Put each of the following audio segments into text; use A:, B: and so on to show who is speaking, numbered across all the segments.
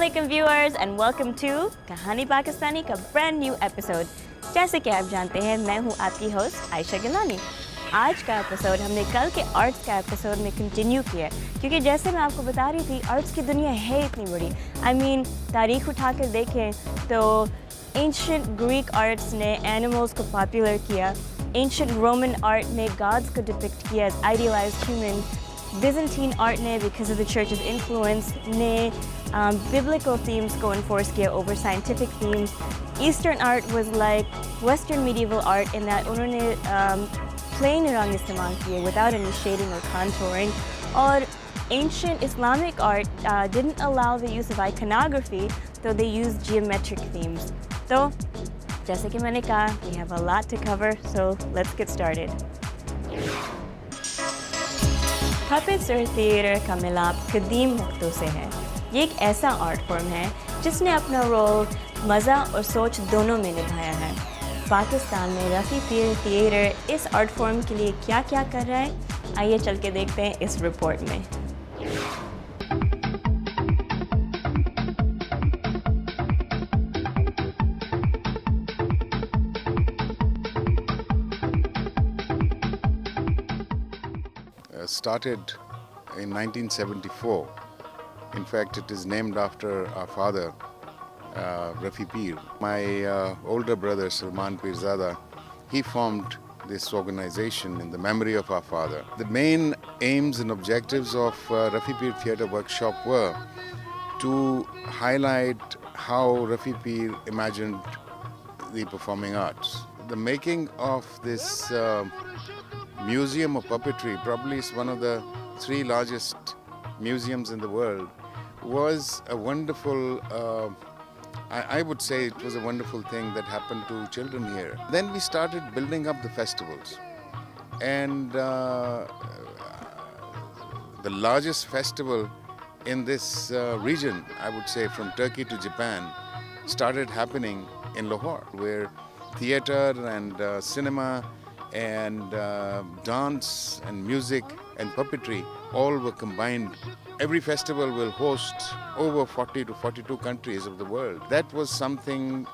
A: Assalamualaikum viewers and welcome to कहानी पाकिस्तानी का brand new episode। जैसे कि आप जानते हैं मैं हूँ आपकी होस्ट आयशा गिलानी। आज का एपिसोड हमने कल के आर्ट्स का एपिसोड में कंटिन्यू किया क्योंकि जैसे मैं आपको बता रही थी आर्ट्स की दुनिया है इतनी बड़ी। I mean तारीख उठा कर देखें तो एंशिएंट ग्रीक आर्ट्स ने एनिमल्स को पॉपुलर किया, एंशिएंट रोमन आर्ट ने गॉड्स को डिपिक्ट किया as idealised human, Byzantine art ने because of the church's influence ने biblical themes को enforce किया over scientific themes. Eastern art was like Western medieval art in that उन्होंने plain रंग इस्तेमाल किए without any shading or contouring. और ancient Islamic art didn't allow the use of iconography, so they used geometric themes. तो जैसे कि मैंने कहा, we have a lot to cover, so let's get started. Puppets और थिएटर का मिलाप कदीम वक्तों से है। ये एक ऐसा आर्ट फॉर्म है जिसने अपना रोल मज़ा और सोच दोनों में निभाया है। पाकिस्तान में रफ़ी पीर थिएटर इस आर्ट फॉर्म के लिए क्या क्या कर रहा है, आइए चल के देखते हैं इस रिपोर्ट में।
B: Started in 1974. In fact, it is named after our father, Rafi Peer. My older brother, Salman Pirzada, he formed this organization in the memory of our father. The main aims and objectives of Rafi Peer Theatre Workshop were to highlight how Rafi Peer imagined the performing arts. The making of this Museum of Puppetry, probably is one of the 3 largest museums in the world, was a wonderful, I would say it was a wonderful thing that happened to children here. Then we started building up the festivals. And the largest festival in this region, I would say from Turkey to Japan, started happening in Lahore, where theatre and cinema and dance and music and puppetry all were combined. Every festival will host over 40 to 42 countries of the world. That was something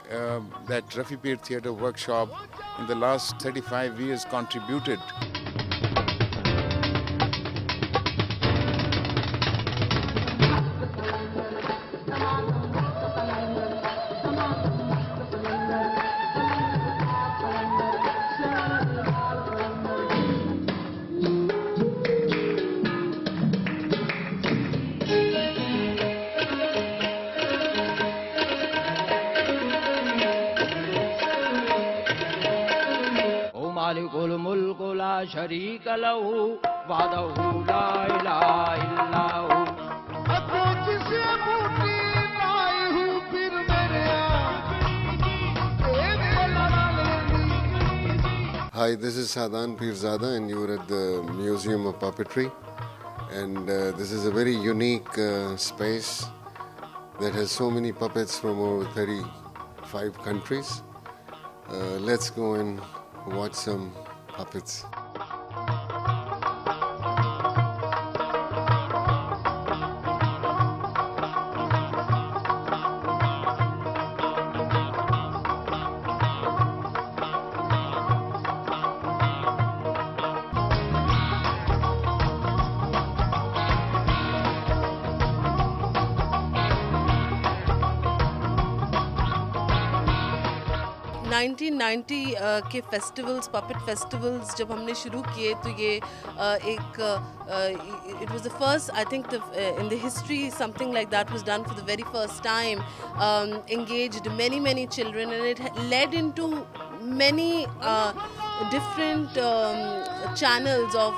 B: that Rafi Peer Theatre Workshop in the last 35 years contributed.
C: शरीक लहू वादहू ला इलाहा इल्लहू तुझसे बूटी लाई हूँ फिर मेरे
D: Hi, this is Sadan Pirzada and you're at the Museum of Puppetry, and this is a very unique space that has so many puppets from over 35 countries. Let's go and watch some puppets.
E: के festivals, puppet festivals जब हमने शुरू किए तो ये it was the first, I think in the history something like that was done for the very first time, engaged many children, and it led into many different channels of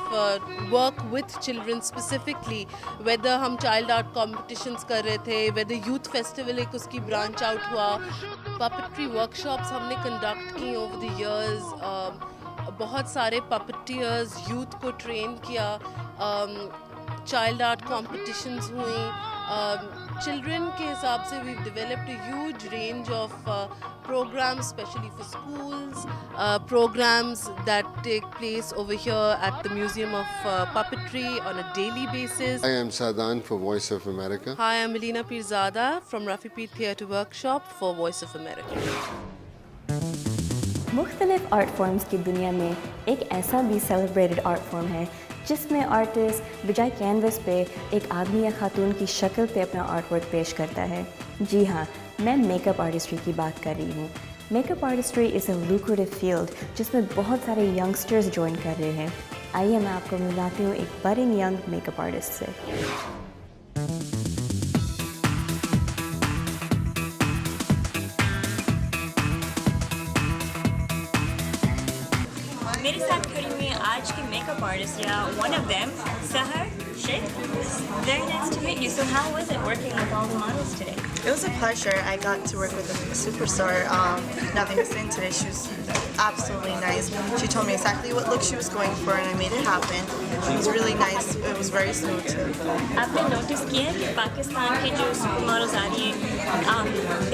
E: work with children specifically, whether हम child art competitions कर रहे थे, whether youth festival एक उसकी branch out हुआ, puppetry workshops हमने conduct की over the years, बहुत सारे puppeteers youth को train किया, child art competitions हुई, children ke hisab se we've developed a huge range of programs, especially for schools, programs that take place over here at the Museum of Puppetry on a daily basis.
D: I am Sadan for Voice of America.
E: Hi, I'm Alina Pirzada from Rafi Peer Theatre Workshop for Voice of America.
A: मुख्तलिफ art forms की दुनिया में एक ऐसा भी celebrated art form है जिसमें artist बजाय कैनवस पे एक आदमी या खातून की शक्ल पे अपना आर्ट वर्क पेश करता है. जी हाँ, मैं मेकअप आर्टिस्ट्री की बात कर रही हूँ. Makeup artistry is a lucrative field जिसमें बहुत सारे यंगस्टर्स ज्वाइन कर रहे हैं. आइए मैं आपको मिलाती हूँ एक बडिंग यंग मेकअप आर्टिस्ट से. मेरे साथ खड़ी हुई हैं आज की मेकअप आर्टिस्ट या वन ऑफ देम, सहर Sheikh. Very nice to meet you. So how was it working with all the models today?
F: It was a pleasure. I got to work with a superstar, Navi Hussain today. She was absolutely nice. She told me exactly what look she was going for and I made it happen. It was really nice. It was very smooth too.
A: आपने notice किया कि पाकिस्तान के जो super models आ रही हैं,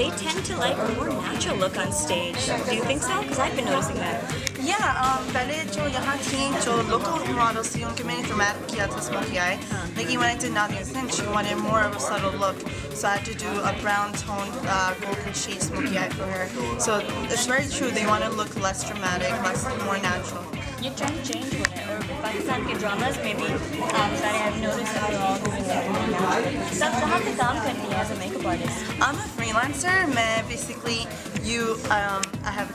A: they tend to like a more natural look on stage. Do you think so? Because I've been noticing that.
F: Yeah, पहले जो यहाँ थी जो local models थी उनके मैंने dramatic किया था smokey eye. Like when I did Navi Hussain, she wanted more of a subtle look, so I had to do a brown toned golden shade smokey eye for her. So it's very true. They want to look less dramatic, more natural.
A: ये trend change हो रहा है और पाकिस्तान के dramas में भी सारे I've noticed that they're all doing that. सब कहाँ पे काम करती हैं as a makeup artist?
F: I'm a freelancer. मैं basically I have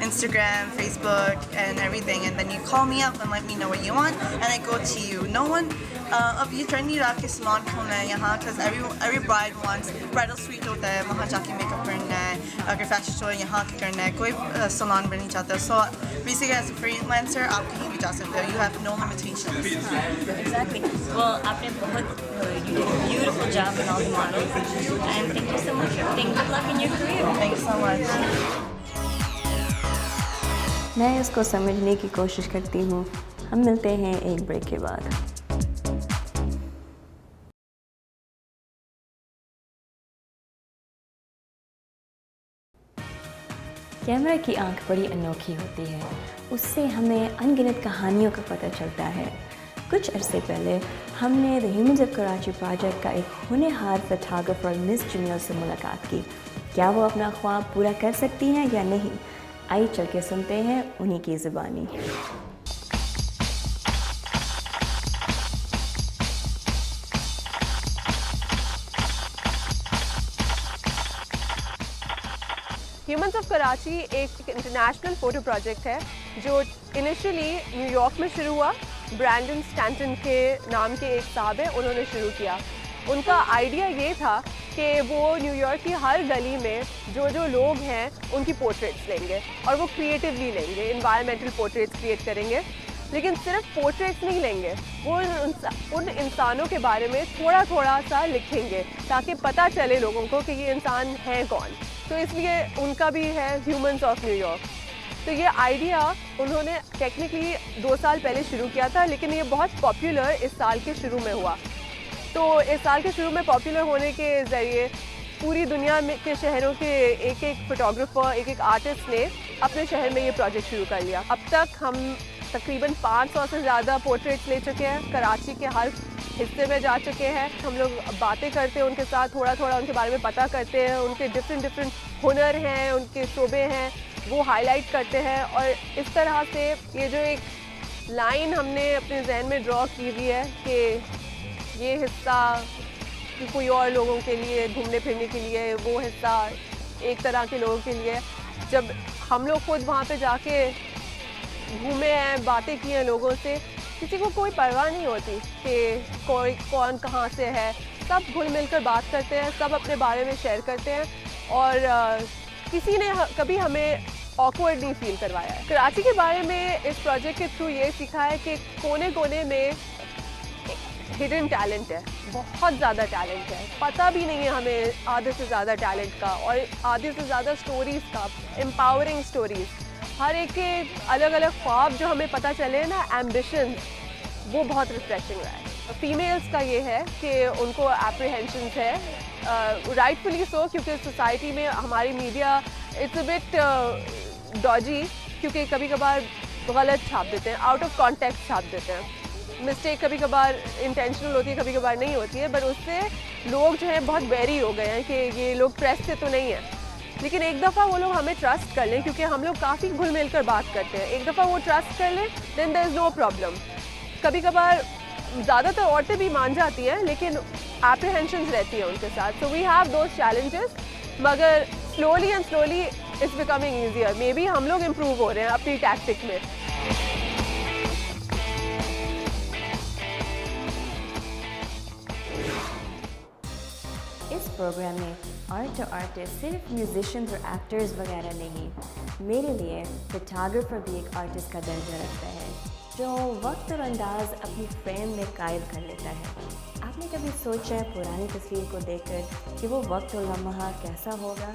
F: Instagram, Facebook, and everything, and then you call me up and let me know what you want, and I go to you. No one अब ये trendy रहा कि salon खोलना है यहाँ, because every bride wants bridal suite होता है, वहाँ जाके makeup करना है, अगर fashion show यहाँ के करना है, कोई salon पर नहीं चाहता. So basically as a freelancer आप कहीं भी जा सकते हो. You have no limitations.
A: Exactly. Well, आपने बहुत you did a beautiful job in all the models, and thank you so much for everything. Good luck in your career.
F: Thanks so much.
A: मैं इसको समझने की कोशिश करती हूँ. हम मिलते हैं एक ब्रेक के बाद. कैमरा की आंख बड़ी अनोखी होती है. उससे हमें अनगिनत कहानियों का पता चलता है. कुछ अरसे पहले हमने the humans of Karachi project का एक होनहार फोटोग्राफर मिस जमील से मुलाकात की. क्या वो अपना ख्वाब पूरा कर सकती हैं या नहीं? आइए चल के सुनते हैं उन्हीं की ज़ुबानी.
G: ह्यूमंस ऑफ कराची एक इंटरनेशनल फ़ोटो प्रोजेक्ट है जो इनिशियली न्यूयॉर्क में शुरू हुआ. ब्रैंडन स्टैंटन के नाम के एक साहब हैं, उन्होंने शुरू किया. उनका आइडिया ये था कि वो न्यूयॉर्क की हर गली में जो लोग हैं उनकी पोर्ट्रेट्स लेंगे और वो क्रिएटिवली लेंगे, इन्वायरमेंटल पोर्ट्रेट्स क्रिएट करेंगे. लेकिन सिर्फ पोर्ट्रेट्स नहीं लेंगे, वो उन इंसानों के बारे में थोड़ा सा लिखेंगे ताकि पता चले लोगों को कि ये इंसान है कौन. तो इसलिए उनका भी है ह्यूमंस ऑफ न्यूयॉर्क. तो ये आइडिया उन्होंने टेक्निकली 2 साल पहले शुरू किया था, लेकिन ये बहुत पॉपुलर इस साल के शुरू में हुआ. तो इस साल के शुरू में पॉपुलर होने के ज़रिए पूरी दुनिया में के शहरों के एक फोटोग्राफर, एक आर्टिस्ट ने अपने शहर में ये प्रोजेक्ट शुरू कर लिया. अब तक हम तकरीबन 500 से ज़्यादा पोर्ट्रेट्स ले चुके हैं, कराची के हर हिस्से में जा चुके हैं. हम लोग बातें करते हैं उनके साथ, थोड़ा उनके बारे में पता करते हैं, उनके डिफरेंट हुनर हैं, उनके शोबे हैं, वो हाईलाइट करते हैं. और इस तरह से ये जो एक लाइन हमने अपने जहन में ड्रॉ की हुई है कि ये हिस्सा कोई और लोगों के लिए घूमने फिरने के लिए, वो हिस्सा एक तरह के लोगों के लिए. जब हम लोग खुद वहाँ पे जाके घूमे हैं, बातें की हैं लोगों से, किसी को कोई परवाह नहीं होती कि कौन कहाँ से है. सब घुल मिल कर बात करते हैं, सब अपने बारे में शेयर करते हैं और किसी ने कभी हमें ऑकवर्ड नहीं फील करवाया है. कराची के बारे में इस प्रोजेक्ट के थ्रू ये सीखा है कि कोने कोने में हिडन टैलेंट है, बहुत ज़्यादा टैलेंट है, पता भी नहीं है हमें आधे से ज़्यादा टैलेंट का और आधे से ज़्यादा स्टोरीज़ का, एम्पावरिंग स्टोरीज़. हर एक के अलग अलग ख्वाब जो हमें पता चले ना, एम्बिशन, वो बहुत रिफ्रेशिंग रहा है. फीमेल्स का ये है कि उनको एप्रीहेंशंस है, राइटफुली सो, क्योंकि सोसाइटी में हमारी media it's a bit Doge, क्योंकि कभी कभार गलत छाप देते हैं, आउट ऑफ कॉन्टेक्स्ट छाप देते हैं। मिस्टेक कभी कभार इंटेंशनल होती है, कभी कभार नहीं होती है, बट उससे लोग जो हैं बहुत वेरी हो गए हैं कि ये लोग प्रेस से तो नहीं है। लेकिन एक दफ़ा वो लोग हमें ट्रस्ट कर लें, क्योंकि हम लोग काफ़ी घुल मिल कर बात करते हैं, एक दफ़ा वो ट्रस्ट कर लें, then there is no problem. कभी कभार ज़्यादातर औरतें भी मान जाती हैं, लेकिन एप्रीहेंशंस रहती है उनके साथ। So we have those challenges, मगर slowly and slowly it's becoming easier. Maybe हम लोग इम्प्रूव हो रहे हैं अपनी टैक्टिक में।
A: इस प्रोग्राम में आर्ट टू आर्टिस्ट सिर्फ म्यूजिशियंस और एक्टर्स वगैरह नहीं, मेरे लिए फोटोग्राफर भी एक आर्टिस्ट का दर्जा रखता है, जो वक्त और अंदाज अपनी फ्रेम में कायल कर लेता है। आपने कभी सोचा है पुरानी तस्वीर को देखकर कि वो वक्त और लम्हा कैसा होगा?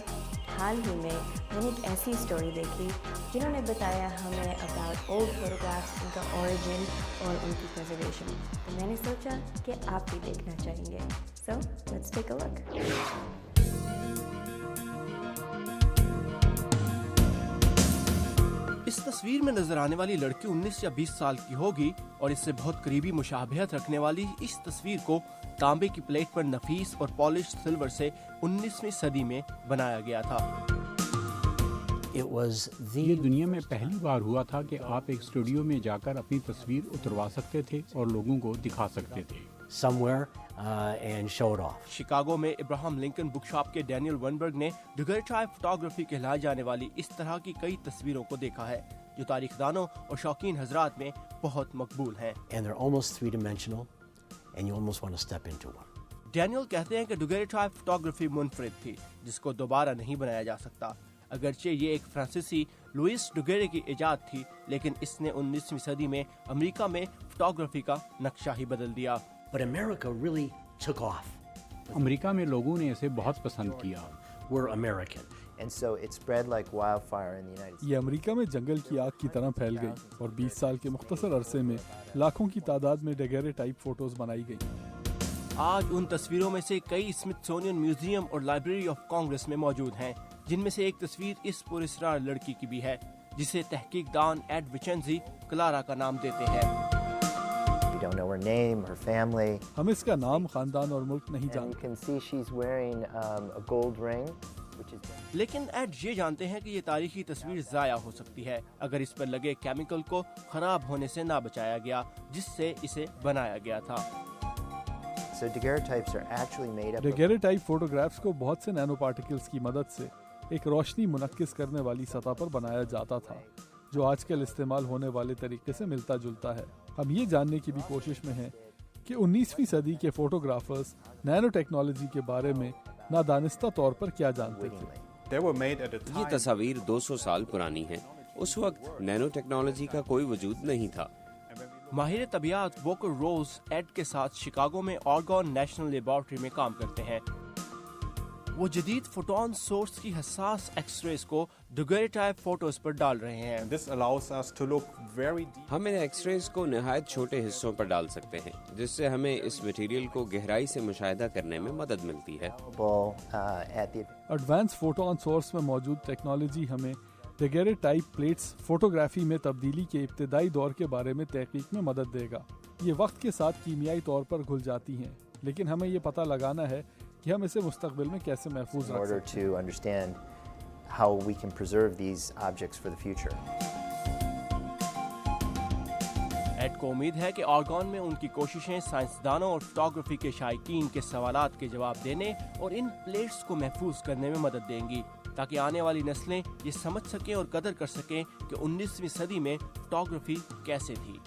A: हाल ही में मैंने एक ऐसी स्टोरी देखी जिन्होंने बताया हमें अबाउट ओल्ड फोटोग्राफ्स, उनका ओरिजिन और उनकी प्रिजर्वेशन। तो मैंने सोचा कि आप भी देखना चाहेंगे। So let's take a look.
H: इस तस्वीर में नजर आने वाली लड़की 19 या 20 साल की होगी और इससे बहुत करीबी मुशाबहत रखने वाली इस तस्वीर को तांबे की प्लेट पर नफीस और पॉलिश सिल्वर से 19वीं सदी में बनाया गया था।
I: ये दुनिया में पहली बार हुआ था कि आप एक स्टूडियो में जाकर अपनी तस्वीर उतरवा सकते थे और लोगों को दिखा सकते थे।
J: and show it off.
H: Chicago में इब्राहम लिंकन बुक शॉप के डैनियल वनबर्ग ने डेगुरटाइव फोटोग्राफी कहलाई जाने वाली इस तरह की कई तस्वीरों को देखा है, जो तारीखदानों और शौकीन हजरात में बहुत मकबूल हैं।
J: And they're almost three-dimensional, and you almost want to step into one.
H: Daniel कहते हैं कि डेगुरटाइव फोटोग्राफी मुनफरिद थी, जिसको दोबारा नहीं बनाया जा सकता। अगरचे ये एक फ्रांसीसी लुइस डुगेरे की इजाद थी, लेकिन इसने 19वीं सदी में अमेरिका में फोटोग्राफी का नक्शा ही बदल दिया।
J: But America really took off.
I: America में लोगों ने इसे बहुत पसंद किया।
J: We're American.
K: And so it spread like wildfire in the United States.
L: ये अमेरिका में जंगल की आग की तरह फैल गई और 20 साल के मुख्तसर अरसे में लाखों की तादाद में डेगेरे टाइप फोटोज बनाई गई।
H: आज उन तस्वीरों में से कई स्मिथसोनियन म्यूजियम और लाइब्रेरी ऑफ कांग्रेस में मौजूद हैं, जिनमें से एक तस्वीर इस पुरस्कार लड़की की भी है, जिसे तहकीकदान एड विचेंजी क्लारा का नाम देते हैं।
K: We don't know her name, her family.
L: हम इसका नाम, खानदान और मुल्क नहीं
K: And you
L: जानते।
K: can see she's wearing a gold ring, which is.
H: लेकिन एड ये जानते हैं कि ये तारीखी तस्वीर जाया हो सकती है अगर इस पर लगे केमिकल को खराब होने से ना बचाया गया, जिससे इसे बनाया गया था।
K: So daguerreotypes are actually made up.
L: Daguerreotype photographs को बहुत से नैनो पार्टिकल्स की मदद से एक रोशनी मुनक्किस करने वाली सतह पर बनाया जाता था, जो आजकल इस्तेमाल होने वाले तरीके से मिलता जुलता है। हम ये जानने की भी कोशिश में हैं कि 19वीं सदी के फोटोग्राफर्स नैनो टेक्नोलॉजी के बारे में नादानिस्ता तौर पर क्या जानते थे।
M: ये तस्वीर 200 साल पुरानी है। उस वक्त नैनो टेक्नोलॉजी का कोई वजूद नहीं था।
H: माहिर तबियात वोकर रोज एड के साथ शिकागो में ऑर्गन नेशनल लेबोरेटरी में काम करते हैं। वो जदीद फोटोन सोर्स की हसास एक्सरेज को डेगुरटाइव फोटोज पर डाल रहे हैं।
M: हम इन एक्सरेज को निहायत छोटे हिस्सों पर डाल सकते हैं, जिससे हमें इस मटेरियल को गहराई से मुशाहिदा करने में मदद मिलती है।
L: एडवांस फोटोन सोर्स में मौजूद टेक्नोलॉजी हमें डेगेरे टाइप प्लेट्स फोटोग्राफी में तब्दीली के इब्तदाई दौर के बारे में तहकीक में मदद देगा। ये वक्त के साथ कीमियाई तौर पर घुल जाती हैं, लेकिन हमें ये पता लगाना है कि हम इसे मुस्तकबिल में कैसे महफूज रख सकते हैं।
K: To understand how we can preserve these objects for the future.
H: Ed को उम्मीद है कि ऑर्गन में उनकी कोशिशें साइंसदानों और फोटोग्राफी के शायकीन के सवालात के जवाब देने और इन प्लेट्स को महफूज करने में मदद देंगी, ताकि आने वाली नस्लें ये समझ सकें और कदर कर सकें कि 19वीं सदी में फोटोग्राफी कैसे थी।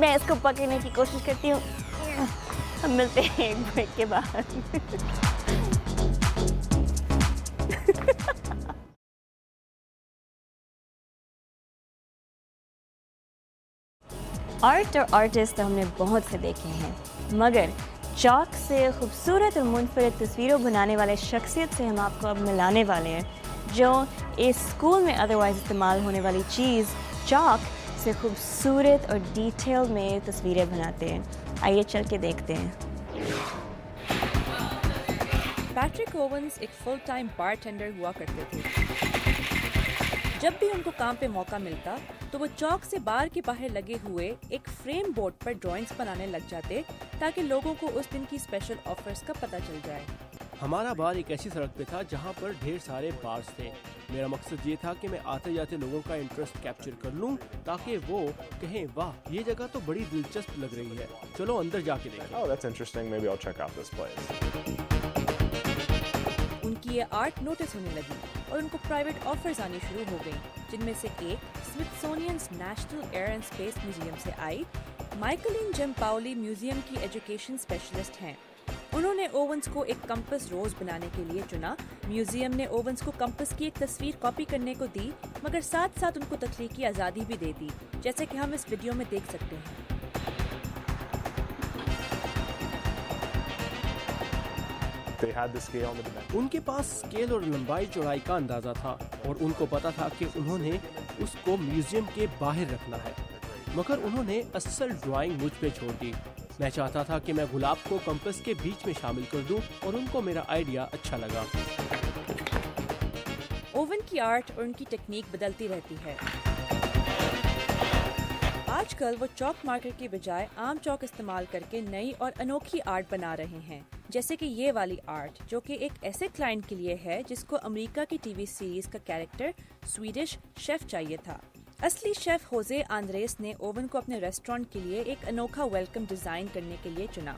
A: मैं इसको पकड़ने की कोशिश करती हूँ। हम मिलते हैं एक ब्रेक के बाद। आर्ट और आर्टिस्ट तो हमने बहुत से देखे हैं, मगर चौक से खूबसूरत और मुनफरिद तस्वीरों बनाने वाले शख्सियत से हम आपको अब मिलाने वाले हैं, जो इस स्कूल में अदरवाइज इस्तेमाल होने वाली चीज़ چاک سے خوبصورت اور ڈیٹیل میں تصویریں بناتے ہیں. آئیے چل کے دیکھتے ہیں.
N: پیٹرک اوونز ایک فل ٹائم بارٹینڈر ہوا کرتے تھے. جب بھی ان کو کام پہ موقع ملتا تو وہ چاک سے بار کے باہر لگے ہوئے ایک فریم بورڈ پر ڈرائنگز بنانے لگ جاتے تاکہ لوگوں کو اس دن کی اسپیشل آفرز کا پتہ چل جائے.
H: ہمارا بار ایک ایسی سڑک پہ تھا جہاں پر ڈھیر سارے بارز تھے. میرا مقصد یہ تھا کہ میں آتے جاتے لوگوں کا انٹرسٹ کیپچر کر لوں تاکہ وہ کہیں واہ یہ جگہ تو بڑی دلچسپ لگ رہی ہے, چلو اندر جا کے دیکھیں.
O: Oh, that's interesting. Maybe I'll check out this place.
N: ان کی یہ آرٹ نوٹس ہونے لگی اور ان کو پرائیویٹ آفرز آنی شروع ہو گئیں, جن میں سے ایک Smithsonian's National Air and Space Museum سے آئی. مائیکلین جم پاولی میوزیم کی ایجوکیشن اسپیشلسٹ ہیں. انہوں نے اوونز کو ایک کمپس روز بنانے کے لیے چنا. میوزیم نے اوونز کو کمپس کی ایک تصویر کاپی کرنے کو دی, مگر ساتھ ساتھ ان کو تخلیقی آزادی بھی دے دی, جیسے کہ ہم اس ویڈیو میں دیکھ سکتے ہیں.
H: ان کے پاس اسکیل اور لمبائی چوڑائی کا اندازہ تھا اور ان کو پتا تھا کہ انہوں نے اس کو میوزیم کے باہر رکھنا ہے, مگر انہوں نے اصل ڈرائنگ مجھ پہ چھوڑ دی. میں چاہتا تھا کہ میں گلاب کو کمپس کے بیچ میں شامل کر دوں اور ان کو میرا آئیڈیا اچھا لگا.
N: اوون کی آرٹ اور ان کی ٹیکنیک بدلتی رہتی ہے. آج کل وہ چاک مارکر کے بجائے عام چاک استعمال کر کے نئی اور انوکھی آرٹ بنا رہے ہیں, جیسے کہ یہ والی آرٹ جو کہ ایک ایسے کلائنٹ کے لیے ہے جس کو امریکہ کی ٹی وی سیریز کا کیریکٹر سویڈش شیف چاہیے تھا. اصلی شیف ہوزے آندریس نے اوون کو اپنے ریسٹورینٹ کے لیے ایک انوکھا ویلکم ڈیزائن کرنے کے لیے چنا.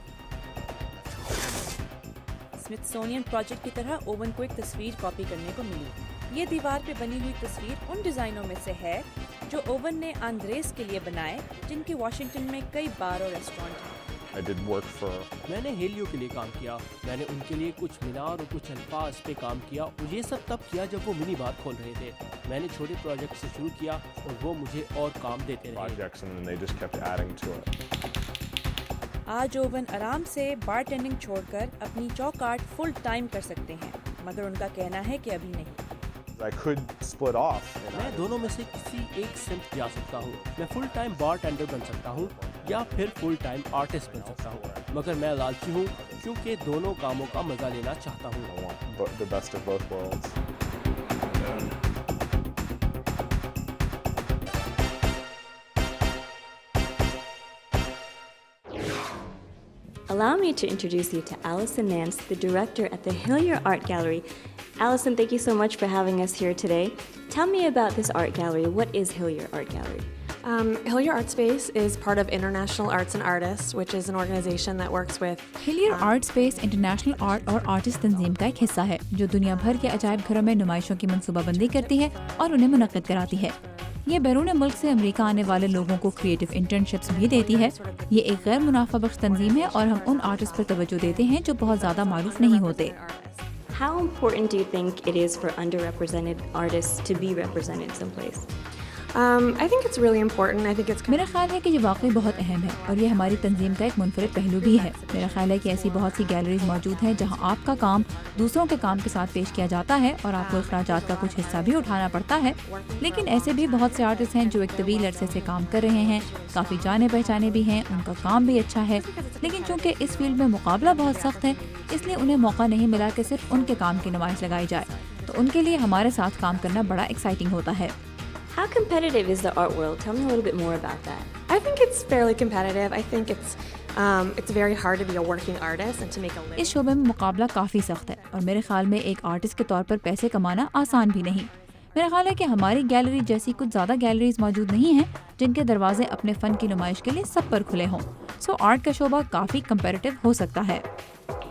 N: اسمتھسونین پروجیکٹ کی طرح اوون کو ایک تصویر کاپی کرنے کو ملی. یہ دیوار پہ بنی ہوئی تصویر ان ڈیزائنوں میں سے ہے جو اوون نے آندریس کے لیے بنائے, جن کے واشنگٹن میں کئی بار اور ریسٹورینٹ ہیں.
H: میں نے ہیلیو کے لیے کام کیا. میں نے ان کے لیے کچھ مینار اور کچھ الفاظ پہ کام کیا, اور یہ سب تب کیا جب وہ منی بار کھول رہے تھے. میں نے چھوٹے پروجیکٹ سے شروع کیا اور وہ مجھے اور کام دیتے رہے.
N: آج اوون آرام سے بار ٹینڈنگ چھوڑ کر اپنی چاک آرٹ فل ٹائم کر سکتے ہیں, مگر ان کا کہنا ہے کہ ابھی نہیں.
H: میں دونوں میں سے کسی ایک سمت جا سکتا ہوں. میں فل ٹائم بار ٹینڈر بن سکتا ہوں یا پھر فل ٹائم آرٹسٹ بن سکتا ہوں, مگر میں لالچی ہوں کیونکہ دونوں کاموں کا مزہ لینا چاہتا ہوں.
A: Allow me to introduce you to Allison Nance, the director at the Hillier Art Gallery. Allison, thank you so much for having us here today. Tell me about this art gallery. What is Hillier Art Gallery?
P: Hillier Art Space is part of International Arts and Artists, which is an organization that works with...
Q: Hillier Art Space International Art اور Artist تنظیم کا ایک حصہ ہے جو دنیا بھر کے عجائب گھروں میں نمائشوں کی منصوبہ بندی کرتی ہے اور انہیں منعقد کراتی ہے. یہ بیرون ملک سے امریکہ آنے والے لوگوں کو کریٹو انٹرنشپس بھی دیتی ہے. یہ ایک غیر منافع بخش تنظیم ہے اور ہم ان آرٹسٹ پر توجہ دیتے ہیں جو بہت زیادہ معروف نہیں ہوتے.
A: How important do you think it is for underrepresented artists to be represented someplace?
P: I think it's really important. I think it's...
Q: میرا خیال ہے کہ یہ واقعی بہت اہم ہے اور یہ ہماری تنظیم کا ایک منفرد پہلو بھی ہے. میرا خیال ہے کہ ایسی بہت سی گیلریز موجود ہیں جہاں آپ کا کام دوسروں کے کام کے ساتھ پیش کیا جاتا ہے اور آپ کو اخراجات کا کچھ حصہ بھی اٹھانا پڑتا ہے. لیکن ایسے بھی بہت سے آرٹسٹ ہیں جو ایک طویل عرصے سے کام کر رہے ہیں, کافی جانے پہچانے بھی ہیں, ان کا کام بھی اچھا ہے, لیکن چونکہ اس فیلڈ میں مقابلہ بہت سخت ہے اس لیے انہیں موقع نہیں ملا کہ صرف ان کے کام کی نمائش لگائی جائے. تو ان کے لیے ہمارے ساتھ کام کرنا بڑا ایکسائٹنگ ہوتا ہے.
A: How competitive is the art world? Tell me a little bit more about that.
P: I think it's fairly competitive. I think it's very hard to be a working artist and to make a living.
Q: اس شعبے میں مقابلہ کافی سخت ہے اور میرے خیال میں ایک آرٹسٹ کے طور پر پیسے کمانا آسان بھی نہیں. میرا خیال ہے کہ ہماری گیلری جیسی کچھ زیادہ گیلریز موجود نہیں ہیں جن کے دروازے اپنے فن کی نمائش کے لیے سب پر کھلے ہوں. سو آرٹ کا شعبہ کافی کمپیریٹیو ہو سکتا ہے.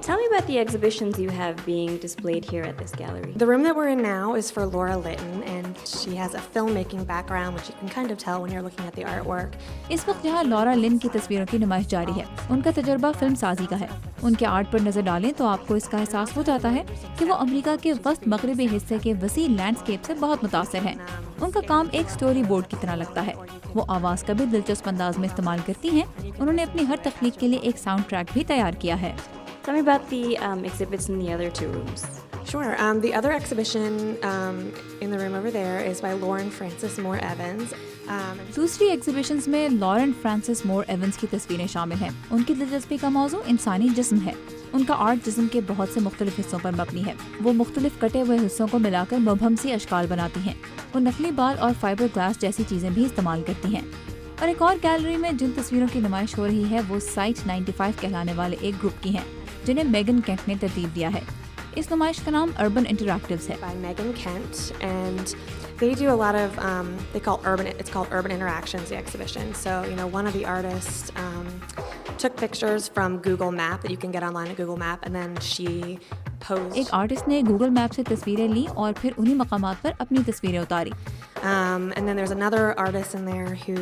A: Tell me about the exhibitions you have being displayed here at this gallery.
P: The room that we're in now is for Laura Litton, and she has a filmmaking background, which you can kind of tell when you're looking at the artwork.
Q: اس وقت یہاں لورا لن کی تصویروں کی نمائش جاری ہے. ان کا تجربہ فلم سازی کا ہے. ان کے آرٹ پر نظر ڈالیں تو آپ کو اس کا احساس ہو جاتا ہے کہ وہ امریکہ کے وسط مغربی حصے کے وسیع لینڈسکیپ سے بہت متاثر ہیں. ان کا کام ایک سٹوری بورڈ کی طرح لگتا ہے. وہ آواز کا بھی دلچسپ انداز میں استعمال کرتی ہیں. انہوں نے اپنی ہر تخلیق کے لیے ایک ساؤنڈ ٹریک بھی تیار کیا ہے.
A: Tell me about the exhibits in the other two rooms.
P: Sure. The other exhibition in the room over there is by Lauren Frances Moore Evans.
Q: दूसरी एग्जीबिशंस में लॉरेन फ्रांसिस मोर एवंस की तस्वीरें शामिल हैं। उनकी दिलचस्पी का मौजू इंसानी जिस्म है। उनका आर्ट जिस्म के बहुत से मुख्तलिफ हिस्सों पर मबनी है। वो मुख्तलिफ कटे हुए हिस्सों को मिलाकर मुबहम सी अशकाल बनाती हैं। वो नकली बाल और फाइबर ग्लास जैसी चीज़ें भी इस्तेमाल करती हैं। और एक और गैलरी में जिन तस्वीरों की नुमाइश हो रही है वो साइट 95 कहलाने वाले एक ग्रुप की हैं, जिन्हें मेगन केंट ने तरतीब दिया है। इस नुमाइश का नाम अर्बन इंटरैक्टिव्स है।
P: By Megan Kent, and they do a lot of it's called Urban Interactions, the exhibition. So, one of the artists took pictures from Google Map that you can get online at Google Map, and then she posed.
Q: एक artist ने Google map से तस्वीरें ली और फिर उन्हीं मकामात पर अपनी तस्वीरें उतारी।
P: And then there's another artist in there who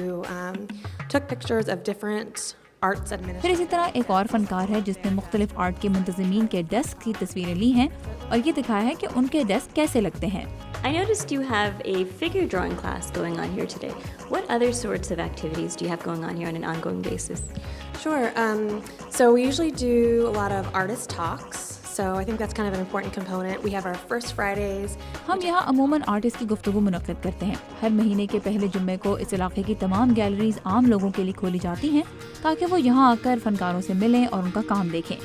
P: took pictures of different arts administrators.
Q: फिर इसी तरह एक और फनकार है जिसने मुख्तलिफ आर्ट के मुंतज़मीन के डेस्क की तस्वीरें ली हैं और ये दिखाया है कि उनके डेस्क कैसे लगते हैं।
A: I noticed you have a figure drawing class going on here today. What other sorts of activities do you have going on here on an ongoing basis?
P: Sure. So we usually do a lot of artist talks. So I think that's kind of an important component. We have our first Fridays.
Q: हम यहाँ अमूमन artist की गुफ्तगू मुनक़्क़िद करते हैं। हर महीने के पहले जुम्मे को इस इलाके की तमाम गैलरीज आम लोगों के लिए खोली जाती हैं ताकि वो यहाँ आकर फनकारों से मिलें और उनका काम देखें।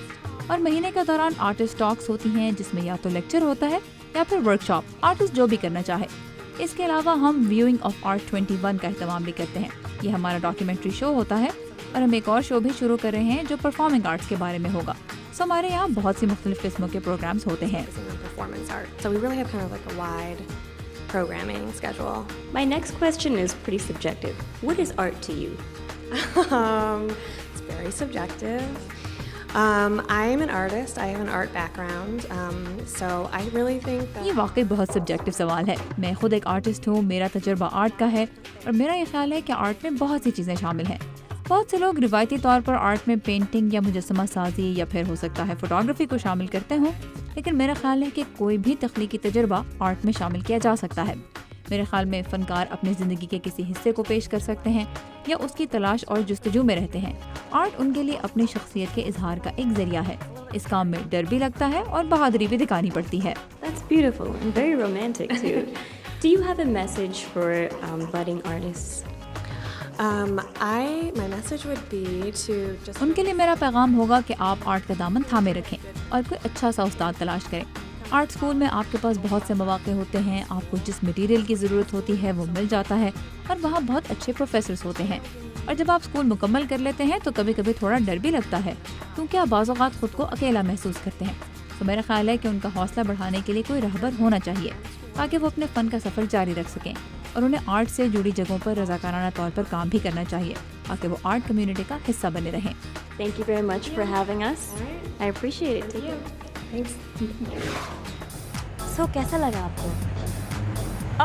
Q: और महीने के दौरान आर्टिस्ट टॉक्स होती हैं जिसमें या तो लेक्चर होता है या फिर वर्कशॉप, आर्टिस्ट जो भी करना चाहे। इसके अलावा हम व्यूइंग ऑफ आर्ट 21 का एहतमाम भी करते हैं। ये हमारा डॉक्यूमेंट्री शो होता है और हम एक और शो भी शुरू कर रहे हैं जो परफॉर्मिंग आर्ट्स के बारे में होगा। So हमारे यहाँ बहुत सी मुख्तलिफ किस्मों के प्रोग्राम्स होते हैं।
P: Performance art. So we really have kind of like a wide programming schedule.
A: My next question is pretty subjective. What is art to you?
P: It's very subjective. I am an artist. I have an art background. So I really think that
Q: ये वाकई बहुत subjective सवाल है। मैं खुद एक artist हूँ, मेरा तजुर्बा आर्ट का है और मेरा ये ख्याल है कि आर्ट में बहुत सी चीज़ें शामिल हैं। बहुत से लोग रिवायती तौर पर आर्ट में पेंटिंग या मुजस्समा साजी या फिर हो सकता है फोटोग्राफी को शामिल करते हों, लेकिन मेरा ख्याल है कि कोई भी तख्लीकी तजुर्बा आर्ट में शामिल किया जा सकता है। मेरे ख्याल में फ़नकार अपनी ज़िंदगी के किसी हिस्से को पेश कर सकते हैं या उसकी तलाश और जुस्तजू में रहते हैं। आर्ट उनके लिए अपनी शख्सियत के इजहार का एक ज़रिया है। इस काम में डर भी लगता है और बहादुरी भी दिखानी पड़ती है।
A: That's beautiful and very romantic too. Do you have a message for budding artists?
P: My message would be to just
Q: उनके लिए मेरा पैगाम होगा कि आप आर्ट का दामन थामे रखें और कोई अच्छा सा उस्ताद तलाश करें। आर्ट स्कूल में आपके पास बहुत से मौके होते हैं, आपको जिस मटेरियल की ज़रूरत होती है वो मिल जाता है और वहाँ बहुत अच्छे प्रोफेसर्स होते हैं। और जब आप स्कूल मुकम्मल कर लेते हैं तो कभी कभी थोड़ा डर भी लगता है क्योंकि आप बाज़ औक़ात ख़ुद को अकेला महसूस करते हैं। तो मेरा ख्याल है कि उनका हौसला बढ़ाने के लिए कोई रहबर होना चाहिए ताकि वो अपने फ़न का सफ़र जारी रख सकें और उन्हें आर्ट से जुड़ी जगहों पर रज़ाकाराना तौर पर काम भी करना चाहिए ताकि वो आर्ट कम्युनिटी का हिस्सा बने रहें।
A: Thank you very much for having us. I appreciate it. Take care. Thanks. So कैसा लगा आपको?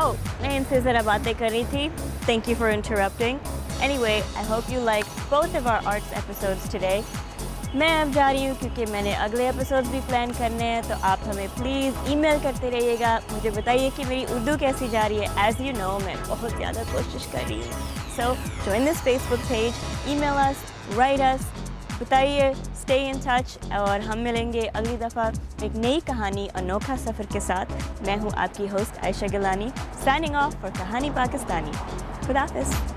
A: Oh, मैं इनसे ज़रा बातें कर रही थी. Thank you for interrupting. Anyway, I hope you liked both of our arts episodes today. मैं अब जा रही हूँ क्योंकि मैंने अगले एपिसोड्स भी प्लान करने हैं, तो आप हमें प्लीज़ ईमेल करते रहिएगा। मुझे बताइए कि मेरी उर्दू कैसी जा रही है। As you know, मैं बहुत ज़्यादा कोशिश कर रही हूँ। So join this Facebook page, email us, write us, बताइए, stay in touch और हम मिलेंगे अगली दफ़ा एक नई कहानी, अनोखा सफ़र के साथ। मैं हूँ आपकी host Ayesha Gilani, signing off for कहानी पाकिस्तानी। खुदा हाफ़िज़।